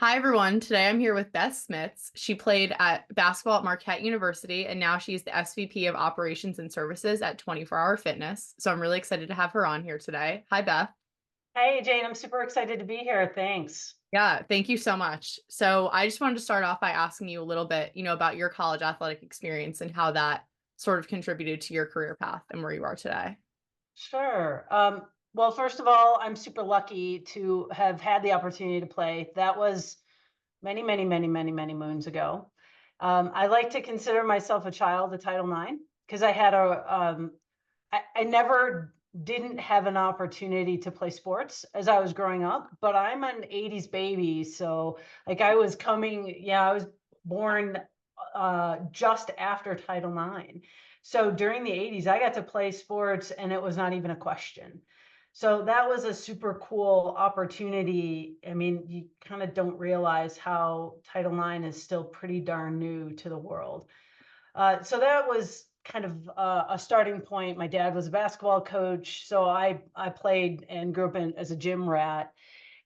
Hi, everyone. Today I'm here with Beth Smits. She played at basketball at Marquette University, and now she's the SVP of Operations and Services at 24 Hour Fitness. So I'm really excited to have her on here today. Hi, Beth. Hey, Jane, I'm super excited to be here. Thanks. Yeah, thank you so much. So I just wanted to start off by asking you a little bit, about your college athletic experience and how that sort of contributed to your career path and where you are today. Sure. Well, first of all, I'm super lucky to have had the opportunity to play. That was many, many, many, many, many moons ago. I like to consider myself a child of Title IX because I never didn't have an opportunity to play sports as I was growing up, but I'm an 80s baby. So like I was born just after Title IX. So during the 80s, I got to play sports and it was not even a question. So that was a super cool opportunity. I mean, you kind of don't realize how Title IX is still pretty darn new to the world. So that was kind of a starting point. My dad was a basketball coach, so I played and grew up as a gym rat,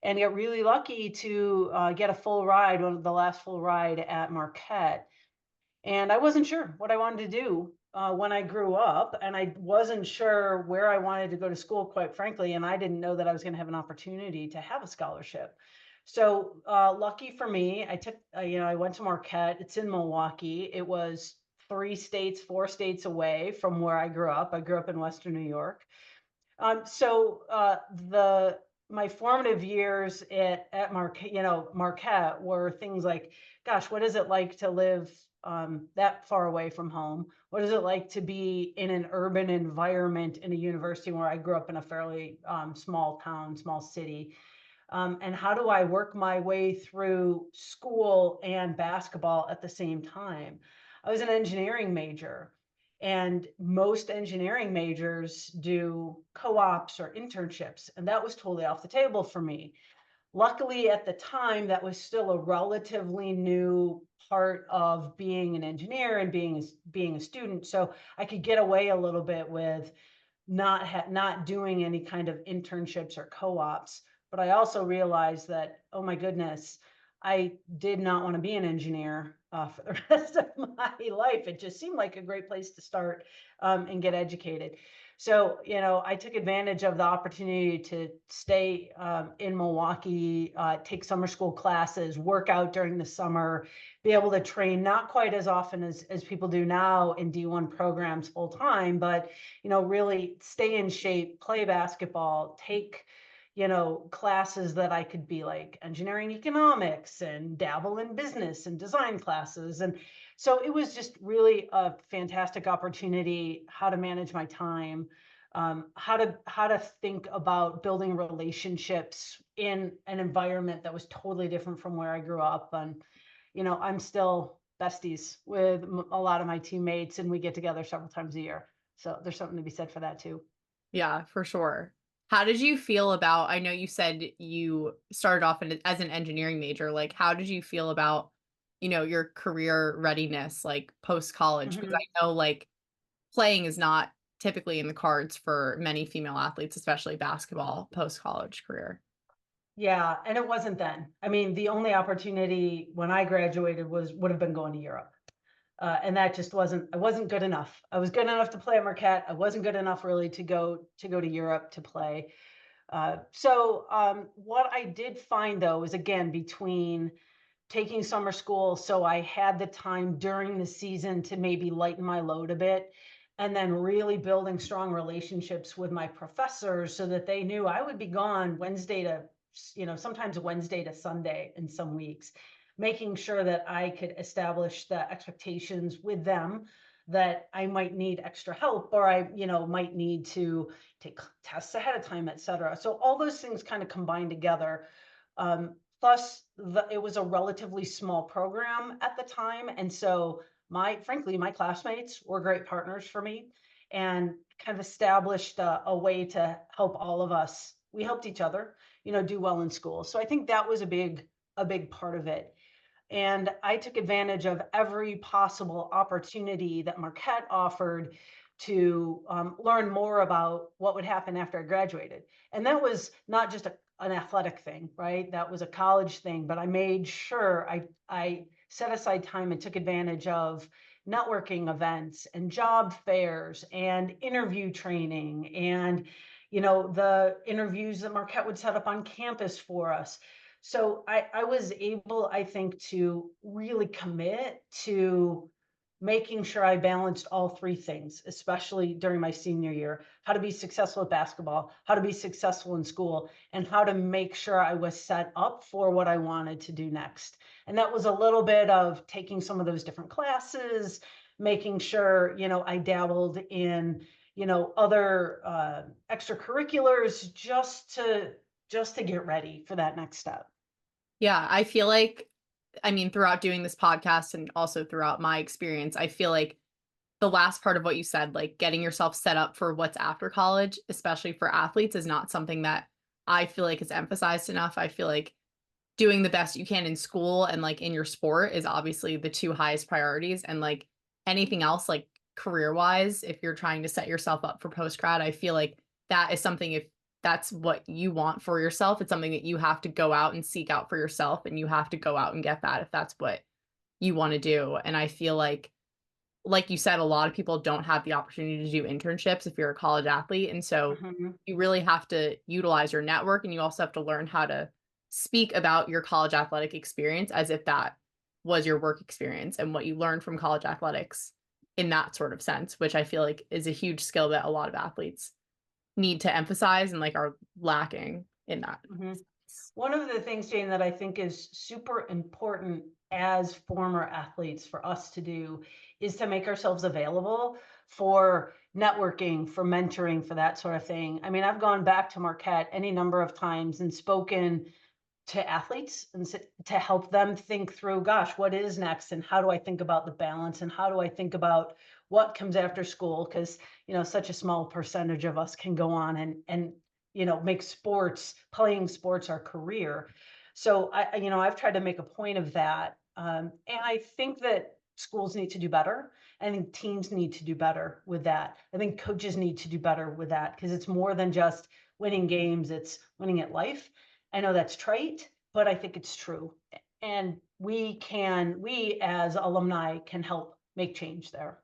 and got really lucky to get a full ride, one of the last full ride at Marquette. And I wasn't sure what I wanted to do when I grew up, and I wasn't sure where I wanted to go to school, quite frankly. And I didn't know that I was going to have an opportunity to have a scholarship. So lucky for me, I went to Marquette. It's in Milwaukee. It was 4 states away from where I grew up. I grew up in Western New York. The my formative years at Marquette were things like, gosh, what is it like to live that far away from home? What is it like to be in an urban environment in a university where I grew up in a fairly small town, small city? And how do I work my way through school and basketball at the same time? I was an engineering major, and most engineering majors do co-ops or internships, and that was totally off the table for me. Luckily, at the time, that was still a relatively new part of being an engineer and being a student. So I could get away a little bit with not doing any kind of internships or co-ops. But I also realized that, oh my goodness, I did not want to be an engineer for the rest of my life. It just seemed like a great place to start and get educated. So, I took advantage of the opportunity to stay in Milwaukee, take summer school classes, work out during the summer, be able to train not quite as often as people do now in D1 programs full time, but, really stay in shape, play basketball, take classes that I could be like engineering economics and dabble in business and design classes. And so it was just really a fantastic opportunity how to manage my time, how to think about building relationships in an environment that was totally different from where I grew up. And, I'm still besties with a lot of my teammates, and we get together several times a year. So there's something to be said for that too. Yeah, for sure. How did you feel about, I know you said you started off as an engineering major. Like, how did you feel about, your career readiness, like post college? Because Mhm. I know like playing is not typically in the cards for many female athletes, especially basketball post college career. Yeah, and it wasn't then. I mean, the only opportunity when I graduated would have been going to Europe. And that just I wasn't good enough. I was good enough to play at Marquette. I wasn't good enough really to go to Europe to play. What I did find though is, again, between taking summer school, so I had the time during the season to maybe lighten my load a bit, and then really building strong relationships with my professors so that they knew I would be gone sometimes Wednesday to Sunday in some weeks, making sure that I could establish the expectations with them that I might need extra help, or I, might need to take tests ahead of time, et cetera. So all those things kind of combine together. Plus, it was a relatively small program at the time, and so frankly, my classmates were great partners for me, and kind of established a way to help all of us. We helped each other, do well in school. So I think that was a big part of it. And I took advantage of every possible opportunity that Marquette offered to learn more about what would happen after I graduated. And that was not just an athletic thing, right? That was a college thing, but I made sure I set aside time and took advantage of networking events and job fairs and interview training and the interviews that Marquette would set up on campus for us. So I was able, I think, to really commit to making sure I balanced all three things, especially during my senior year: how to be successful at basketball, how to be successful in school, and how to make sure I was set up for what I wanted to do next. And that was a little bit of taking some of those different classes, making sure, I dabbled in, other extracurriculars just to get ready for that next step. Yeah, I feel like I mean, throughout doing this podcast and also throughout my experience, I feel like the last part of what you said, like getting yourself set up for what's after college, especially for athletes, is not something that I feel like is emphasized enough. I feel like doing the best you can in school and like in your sport is obviously the two highest priorities. And like anything else, like career wise, if you're trying to set yourself up for post grad, I feel like that is something, if that's what you want for yourself, it's something that you have to go out and seek out for yourself. And you have to go out and get that if that's what you want to do. And I feel like you said, a lot of people don't have the opportunity to do internships if you're a college athlete. And so Mhm. you really have to utilize your network, and you also have to learn how to speak about your college athletic experience as if that was your work experience and what you learned from college athletics in that sort of sense, which I feel like is a huge skill that a lot of athletes need to emphasize and like are lacking in that. Mhm. One of the things, Jane, that I think is super important as former athletes for us to do is to make ourselves available for networking, for mentoring, for that sort of thing. I mean, I've gone back to Marquette any number of times and spoken to athletes and to help them think through, gosh, what is next, and how do I think about the balance, and how do I think about what comes after school? Because such a small percentage of us can go on and make playing sports our career. So I've tried to make a point of that, and I think that schools need to do better. I think teams need to do better with that. I think coaches need to do better with that, because it's more than just winning games; it's winning at life. I know that's trite, but I think it's true. And we as alumni can help make change there.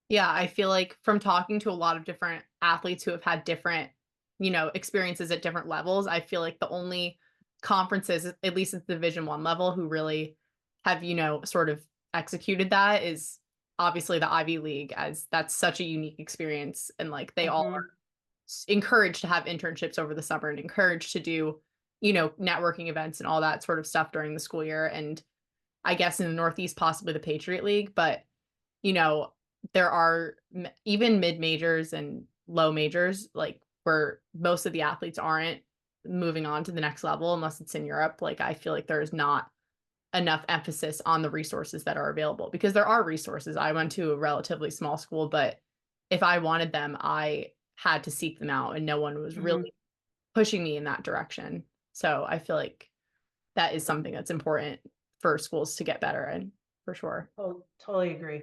Yeah, I feel like from talking to a lot of different athletes who have had different, experiences at different levels, I feel like the only conferences, at least at the Division One level, who really have, sort of executed that is obviously the Ivy League, as that's such a unique experience. And like they all Mhm. encouraged to have internships over the summer and encouraged to do, networking events and all that sort of stuff during the school year. And I guess in the Northeast, possibly the Patriot League, but you know, there are even mid majors and low majors, like where most of the athletes aren't moving on to the next level unless it's in Europe. Like, I feel like there's not enough emphasis on the resources that are available, because there are resources. I went to a relatively small school, but if I wanted them, I had to seek them out, and no one was Mhm. really pushing me in that direction. So I feel like that is something that's important for schools to get better in, for sure. Oh, totally agree.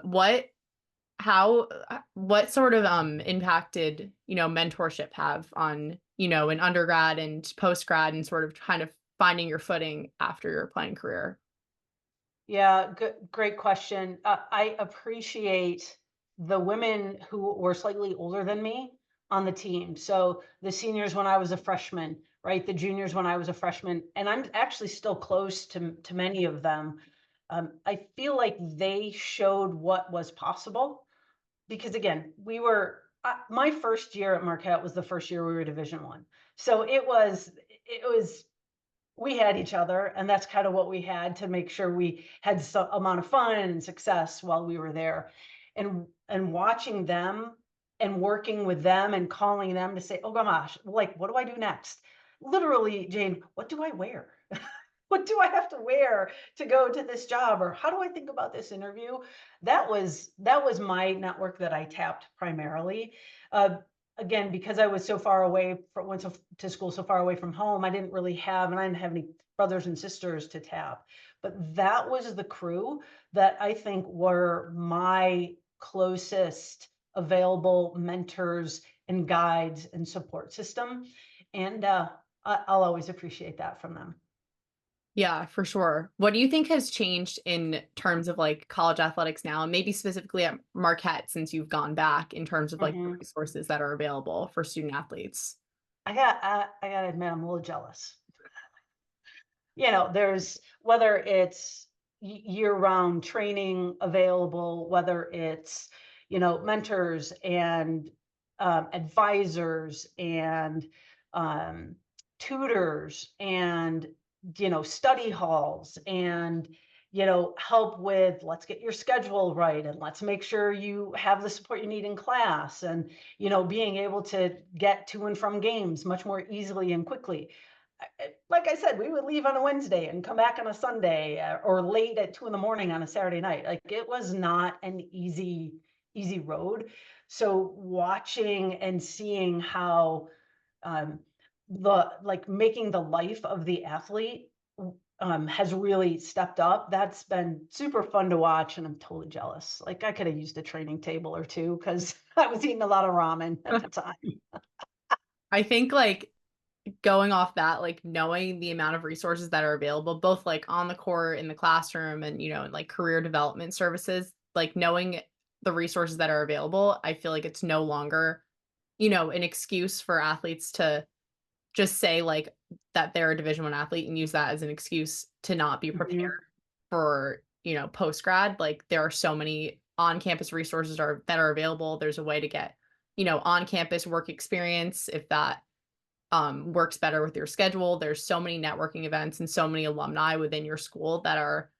What how what sort of impacted, mentorship have on, an undergrad and post grad and sort of kind of finding your footing after your playing career? Yeah, good, great question. I appreciate the women who were slightly older than me on the team. So the seniors when I was a freshman, right? The juniors when I was a freshman, and I'm actually still close to many of them. I feel like they showed what was possible, because again, my first year at Marquette was the first year we were Division One. So it was we had each other, and that's kind of what we had to make sure we had some amount of fun and success while we were there. And watching them and working with them and calling them to say, oh gosh, like, what do I do next? Literally, Jane, what do I wear? What do I have to wear to go to this job, or how do I think about this interview? That was my network that I tapped primarily. uh, Again, because I was so far away went to school so far away from home, I didn't have any brothers and sisters to tap. But that was the crew that I think were my closest available mentors and guides and support system. And I'll always appreciate that from them. Yeah, for sure. What do you think has changed in terms of like college athletics now, and maybe specifically at Marquette since you've gone back in terms of like the Mhm. resources that are available for student athletes? I gotta admit, I'm a little jealous. There's whether it's year-round training available, whether it's, mentors and advisors and um, tutors and, study halls and, help with let's get your schedule right and let's make sure you have the support you need in class and, being able to get to and from games much more easily and quickly. Like I said, we would leave on a Wednesday and come back on a Sunday or late at 2 in the morning on a Saturday night. Like it was not an easy road. So watching and seeing how um, making the life of the athlete has really stepped up. That's been super fun to watch, and I'm totally jealous. Like I could have used a training table or two because I was eating a lot of ramen at the time. I think like going off that, like knowing the amount of resources that are available, both like on the court, in the classroom, and like career development services, like knowing the resources that are available, I feel like it's no longer, an excuse for athletes to just say like that they're a Division 1 athlete and use that as an excuse to not be prepared Mhm. for, post grad. Like there are so many on campus resources that are available. There's a way to get, on campus work experience if that works better with your schedule. There's so many networking events and so many alumni within your school that are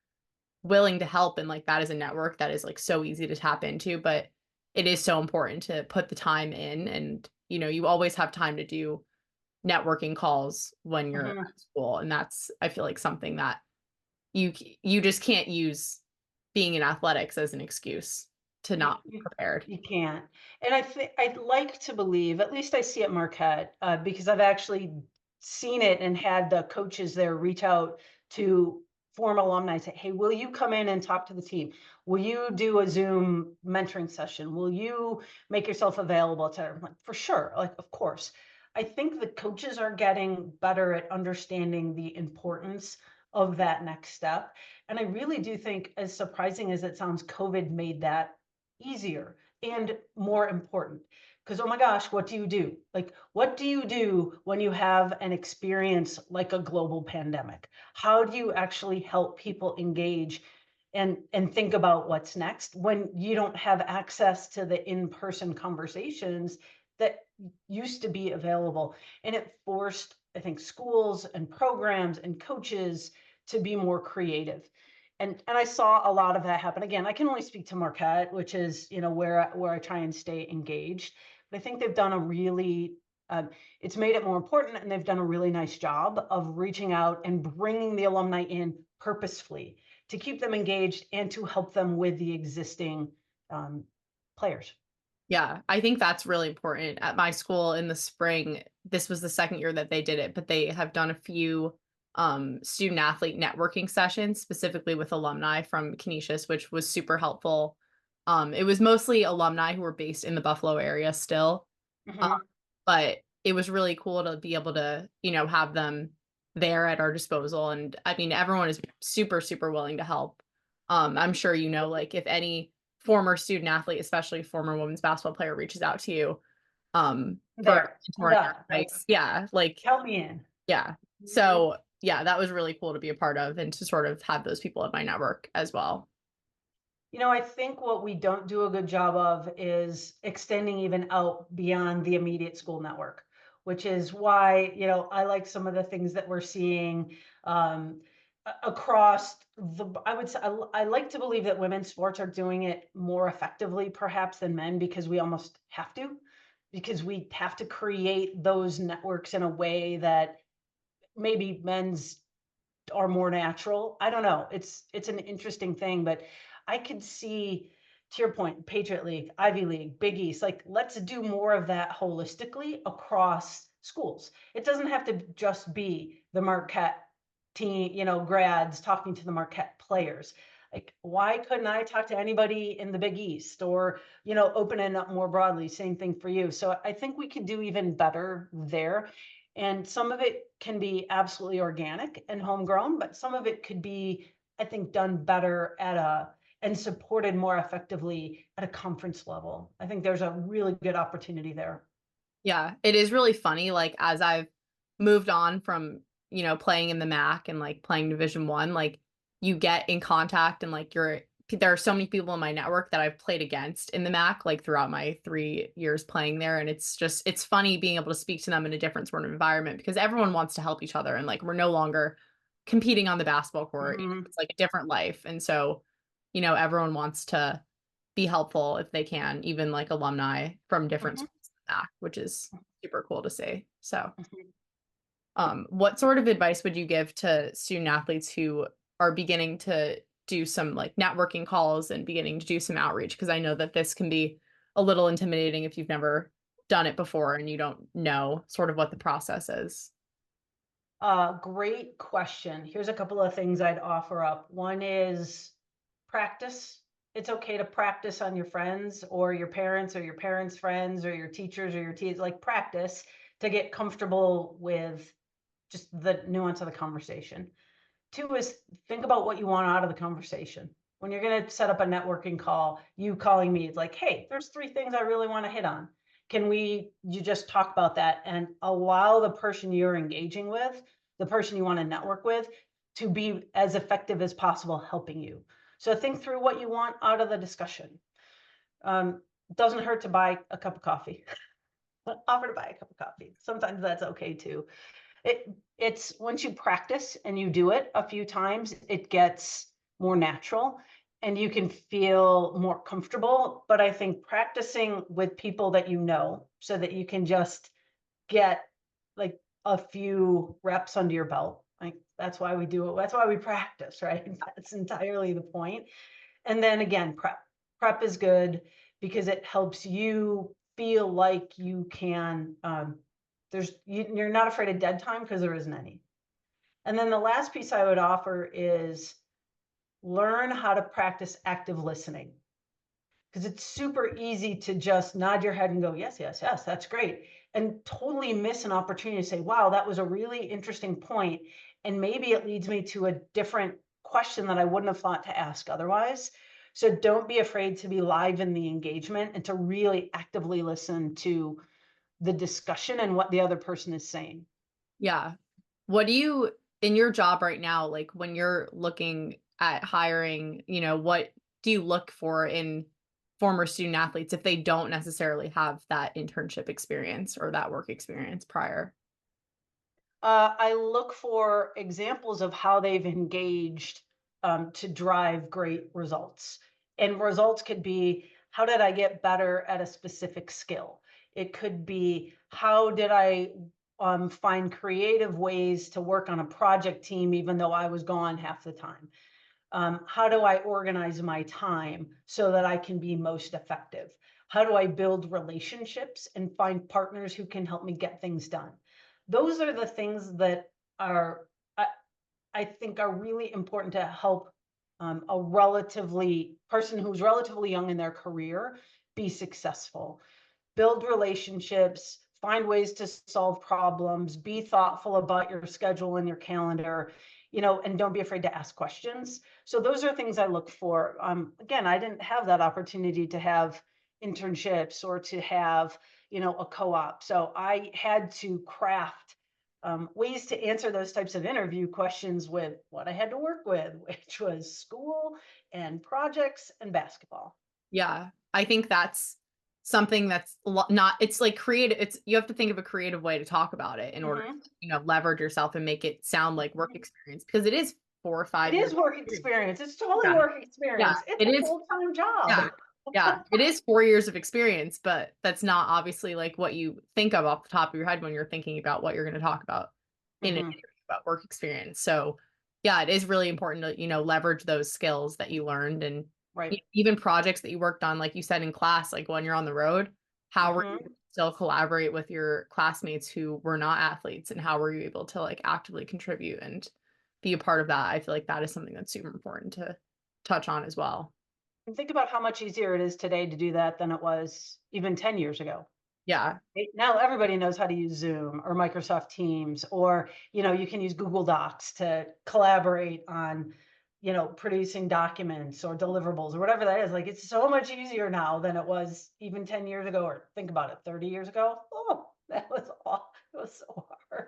willing to help. And like that is a network that is like so easy to tap into, but it is so important to put the time in. And, you always have time to do networking calls when you're Mhm. at school. And that's, I feel like something that you just can't use being in athletics as an excuse to You, not be you prepared. you can't. And I think I'd like to believe, at least I see at Marquette, because I've actually seen it and had the coaches there reach out to former alumni and say, "Hey, will you come in and talk to the team? Will you do a Zoom mentoring session? Will you make yourself available?" To I'm like, for sure, like of course. I think the coaches are getting better at understanding the importance of that next step. And I really do think, as surprising as it sounds, COVID made that easier and more important. Because, oh my gosh, what do you do? Like, what do you do when you have an experience like a global pandemic? How do you actually help people engage and think about what's next when you don't have access to the in-person conversations that used to be available? And it forced, I think, schools and programs and coaches to be more creative. And I saw a lot of that happen. Again, I can only speak to Marquette, which is, where I try and stay engaged. But I think they've done a really it's made it more important, and they've done a really nice job of reaching out and bringing the alumni in purposefully to keep them engaged and to help them with the existing um, players. Yeah, I think that's really important. At my school in the spring, this was the second year that they did it, but they have done a few student athlete networking sessions specifically with alumni from Canisius, which was super helpful. It was mostly alumni who were based in the Buffalo area still. Um, Hmm. but it was really cool to be able to, have them there at our disposal. And I mean, everyone is super, super willing to help. I'm sure, like if any former student athlete, especially former women's basketball player, reaches out to you, for There, I'm mentoring done. Like, advice. Yeah. Like, count me in. yeah. Mhm. So yeah, that was really cool to be a part of and to sort of have those people in my network as well. I think what we don't do a good job of is extending even out beyond the immediate school network, which is why, I like some of the things that we're seeing across I would say, I like to believe that women's sports are doing it more effectively, perhaps, than men because we almost have to, because we have to create those networks in a way that maybe men's are more natural. I don't know. It's an interesting thing, but I could see, to your point, Patriot League, Ivy League, Big East, like let's do more of that holistically across schools. It doesn't have to just be the Marquette team, grads talking to the Marquette players. Like, why couldn't I talk to anybody in the Big East or, open it up more broadly? Same thing for you. So I think we could do even better there. And some of it can be absolutely organic and homegrown, but some of it could be, I think, done better and supported more effectively at a conference level. I think there's a really good opportunity there. Yeah, it is really funny, like, as I've moved on from, playing in the MAC and, like, playing Division 1, like, you get in contact and, like, there are so many people in my network that I've played against in the MAC, like, throughout my 3 years playing there, and it's funny being able to speak to them in a different sort of environment because everyone wants to help each other, and, like, we're no longer competing on the basketball court, Mhm, it's like a different life, and so, everyone wants to be helpful if they can, even, like, alumni from different mhm, schools back, which is super cool to see. So, mhm. what sort of advice would you give to student athletes who are beginning to do some like networking calls and beginning to do some outreach? Because I know that this can be a little intimidating if you've never done it before and you don't know sort of what the process is. Great question. Here's a couple of things I'd offer up. One is practice. It's okay to practice on your friends or your parents or your parents' friends or your teachers or your teachers, like practice to get comfortable with just the nuance of the conversation. Two is think about what you want out of the conversation. When you're going to set up a networking call, you calling me, it's like, hey, there's three things I really want to hit on. You just talk about that and allow the person you're engaging with, the person you want to network with, to be as effective as possible helping you. So think through what you want out of the discussion. It doesn't hurt to buy a cup of coffee. Offer to buy a cup of coffee. Sometimes that's okay too. It's once you practice and you do it a few times, it gets more natural and you can feel more comfortable. But I think practicing with people that you know so that you can just get like a few reps under your belt. Like that's why we do it. That's why we practice, right? That's entirely the point. And then again, prep. Prep is good because it helps you feel like you can you're not afraid of dead time because there isn't any. And then the last piece I would offer is learn how to practice active listening because it's super easy to just nod your head and go, yes, yes, yes, that's great. And totally miss an opportunity to say, wow, that was a really interesting point. And maybe it leads me to a different question that I wouldn't have thought to ask otherwise. So don't be afraid to be live in the engagement and to really actively listen to the discussion and what the other person is saying. Yeah. What do you in your job right now, like when you're looking at hiring, what do you look for in former student athletes if they don't necessarily have that internship experience or that work experience prior? I look for examples of how they've engaged to drive great results. And results could be how did I get better at a specific skill? It could be how did I find creative ways to work on a project team, even though I was gone half the time? How do I organize my time so that I can be most effective? How do I build relationships and find partners who can help me get things done? Those are the things that are, I, I think, are really important to help a relatively person who's relatively young in their career be successful. Build relationships, find ways to solve problems, be thoughtful about your schedule and your calendar, and don't be afraid to ask questions. So those are things I look for. Again, I didn't have that opportunity to have internships or to have, a co-op. So I had to craft ways to answer those types of interview questions with what I had to work with, which was school and projects and basketball. Yeah. I think that's something that's not it's like creative it's you have to think of a creative way to talk about it in order Mhm. to, leverage yourself and make it sound like work experience because it is 4 or It 5 is years work experience. experience. It's totally Yeah. work Yeah. experience. It's It a is full-time yeah. job. Yeah. It is 4 years of experience, but that's not obviously like what you think of off the top of your head when you're thinking about what you're gonna talk about in an Mhm. interview about work experience. So, yeah, it is really important to, leverage those skills that you learned and Right. even projects that you worked on, like you said in class, like when you're on the road, how were you Mhm. able to still collaborate with your classmates who were not athletes and how were you able to like actively contribute and be a part of that? I feel like that is something that's super important to. touch on as well. And think about how much easier it is today to do that than it was even 10 years ago. Yeah. Right? Now everybody knows how to use Zoom or Microsoft Teams, or you can use Google Docs to collaborate on, producing documents or deliverables or whatever that is. Like it's so much easier now than it was even 10 years ago, or think about it, 30 years ago. Oh, that was all it was so hard.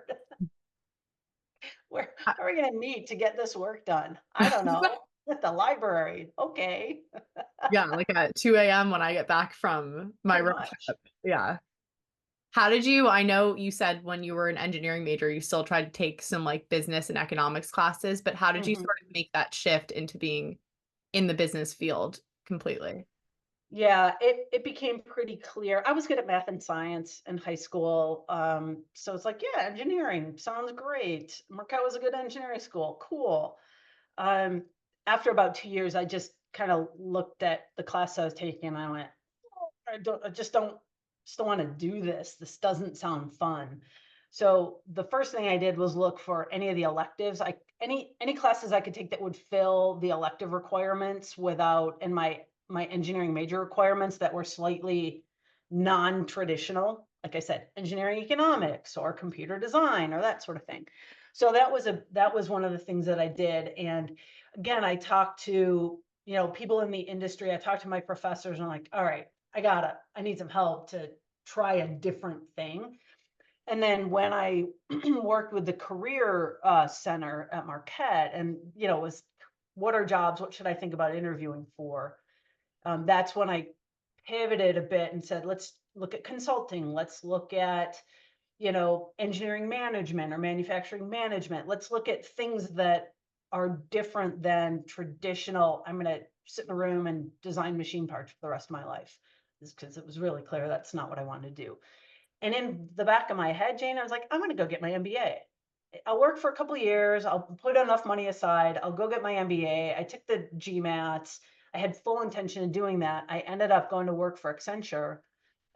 Where I are we going to meet to get this work done? I don't know. At the library. Okay. Yeah, like at 2 a.m. when I get back from my Pretty road much. trip. Yeah. How did you I know you said when you were an engineering major, you still tried to take some like business and economics classes, but how did you Mhm. sort of make that shift into being in the business field completely? Yeah, it became pretty clear. I was good at math and science in high school. So it's like, yeah, engineering sounds great. Marquette was a good engineering school. Cool. Um, After about 2 years, I just kind of looked at the class I was taking and I went, I just don't want to do this. This doesn't sound fun. So the first thing I did was look for any of the electives. Any classes I could take that would fill the elective requirements without, and my engineering major requirements that were slightly non-traditional. Like I said, engineering economics or computer design or that sort of thing. So that was one of the things that I did. And again, I talked to, people in the industry. I talked to my professors and I'm like, all right, I need some help to try a different thing. And then when I worked with the career center at Marquette, and was what are jobs? What should I think about interviewing for? That's when I pivoted a bit and said, let's look at consulting. Let's look at engineering management or manufacturing management. Let's look at things that are different than traditional. I'm going to sit in a room and design machine parts for the rest of my life, because it was really clear that's not what I wanted to do. And in the back of my head, Jane, I was like, I'm going to go get my MBA. I'll work for a couple of years. I'll put enough money aside. I'll go get my MBA. I took the GMATs. I had full intention of doing that. I ended up going to work for Accenture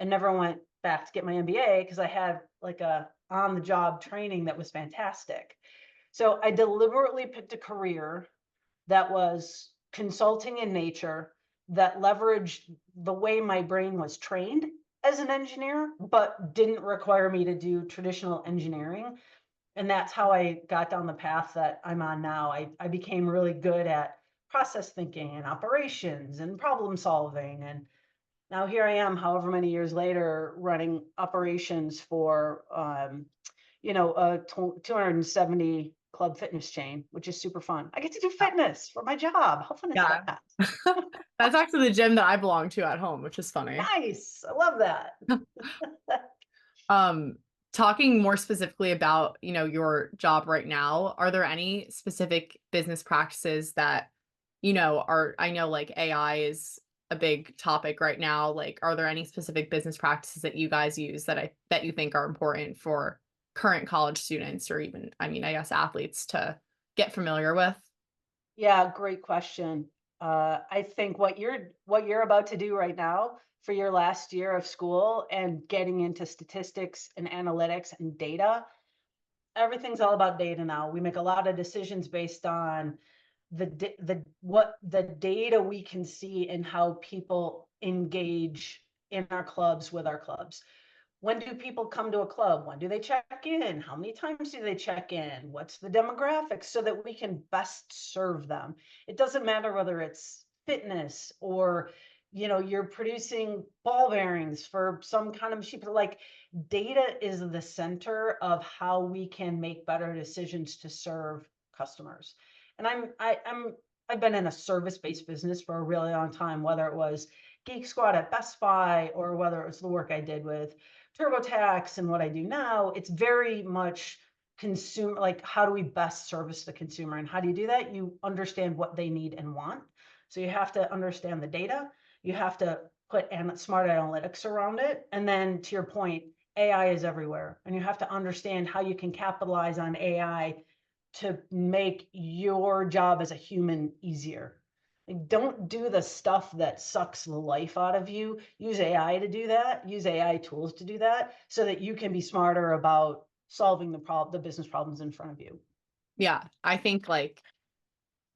and never went back to get my MBA because I had like a on the job training that was fantastic. So I deliberately picked a career that was consulting in nature, that leveraged the way my brain was trained as an engineer, but didn't require me to do traditional engineering. And that's how I got down the path that I'm on now. I became really good at process thinking and operations and problem solving. And now here I am, however many years later, running operations for a 270 club fitness chain, which is super fun. I get to do fitness for my job. How fun is Yeah. that? That's actually the gym that I belong to at home, which is funny. Nice. I love that. Um, Talking more specifically about, your job right now, are there any specific business practices that, are I know like AI is a big topic right now. Like, are there any specific business practices that you guys use that you think are important for current college students or even, I mean, I guess athletes to get familiar with? Yeah, great question. I think what you're about to do right now for your last year of school and getting into statistics and analytics and data, everything's all about data now. We make a lot of decisions based on the data we can see and how people engage in our clubs with our clubs. When do people come to a club? When do they check in? How many times do they check in? What's the demographics so that we can best serve them? It doesn't matter whether it's fitness or you're producing ball bearings for some kind of machine. Like data is the center of how we can make better decisions to serve customers. And I've been in a service-based business for a really long time, whether it was Geek Squad at Best Buy or whether it was the work I did with TurboTax and what I do now. It's very much consumer, like how do we best service the consumer? And how do you do that? You understand what they need and want. So you have to understand the data. You have to put smart analytics around it. And then to your point, AI is everywhere. And you have to understand how you can capitalize on AI to make your job as a human easier. Like, don't do the stuff that sucks the life out of you. Use AI to do that. Use AI tools to do that so that you can be smarter about solving the business problems in front of you. Yeah, I think like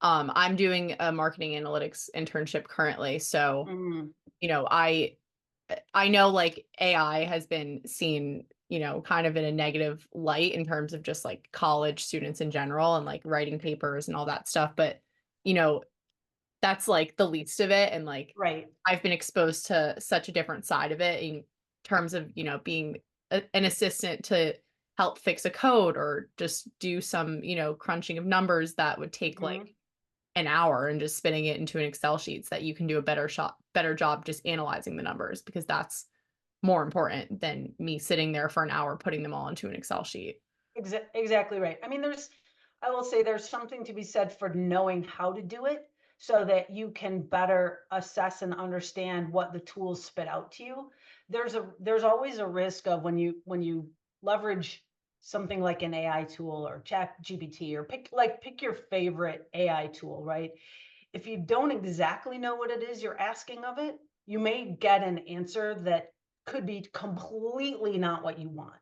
I'm doing a marketing analytics internship currently, so, Mm, you know, I know, like, AI has been seen, kind of in a negative light in terms of just, like, college students in general and, like, writing papers and all that stuff, but, you know, that's, like, the least of it, and, like, right. I've been exposed to such a different side of it in terms of, being an assistant to help fix a code or just do some, crunching of numbers that would take, Mhm. like, an hour and just spinning it into an Excel sheets that you can do a better job just analyzing the numbers because that's more important than me sitting there for an hour putting them all into an Excel sheet. Exactly right. I mean, I will say there's something to be said for knowing how to do it so that you can better assess and understand what the tools spit out to you. There's always a risk of when you leverage something like an AI tool or chat GPT or pick your favorite AI tool, right? If you don't exactly know what it is you're asking of it, you may get an answer that could be completely not what you want.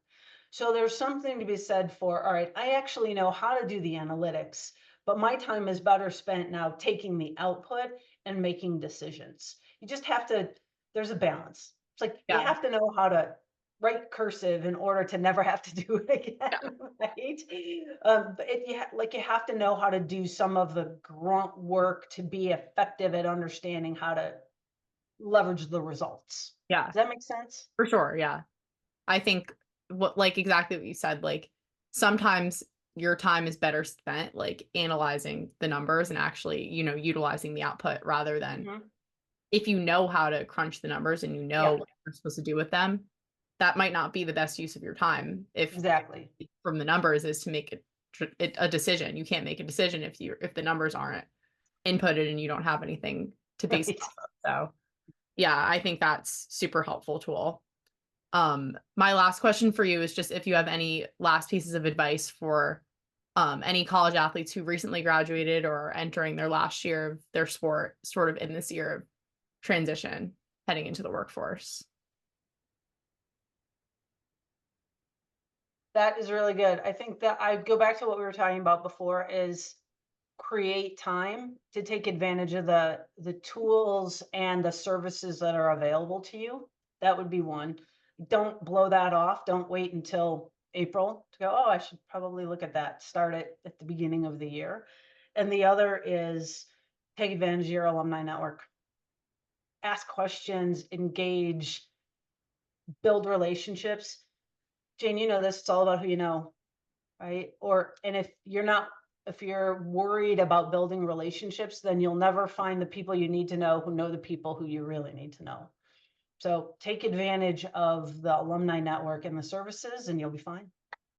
So there's something to be said for, all right, I actually know how to do the analytics, but my time is better spent now taking the output and making decisions. You just have to, there's a balance. It's like you Yeah. have to know how to write cursive in order to never have to do it Yeah. again, right? But like you have to know how to do some of the grunt work to be effective at understanding how to leverage the results. Yeah. Does that make sense? For sure. Yeah. I think exactly what you said, like sometimes your time is better spent like analyzing the numbers and actually, utilizing the output rather than Hmm. if you know how to crunch the numbers and you know Yeah, what you're supposed to do with them, that might not be the best use of your time if exactly. from the numbers is to make a decision. You can't make a decision if the numbers aren't inputted and you don't have anything to base it Right. off of. So, yeah, I think that's super helpful tool. My last question for you is just if you have any last pieces of advice for any college athletes who recently graduated or are entering their last year of their sport, sort of in this year of transition heading into the workforce. That is really good. I think that I go back to what we were talking about before is create time to take advantage of the tools and the services that are available to you. That would be one. Don't blow that off. Don't wait until April to go, oh, I should probably look at that. Start it at the beginning of the year. And the other is take advantage of your alumni network. Ask questions, engage, build relationships. Jane, you know this, it's all about who you know, right? And if you're worried about building relationships, then you'll never find the people you need to know the people who you really need to know. So take advantage of the alumni network and the services, and you'll be fine.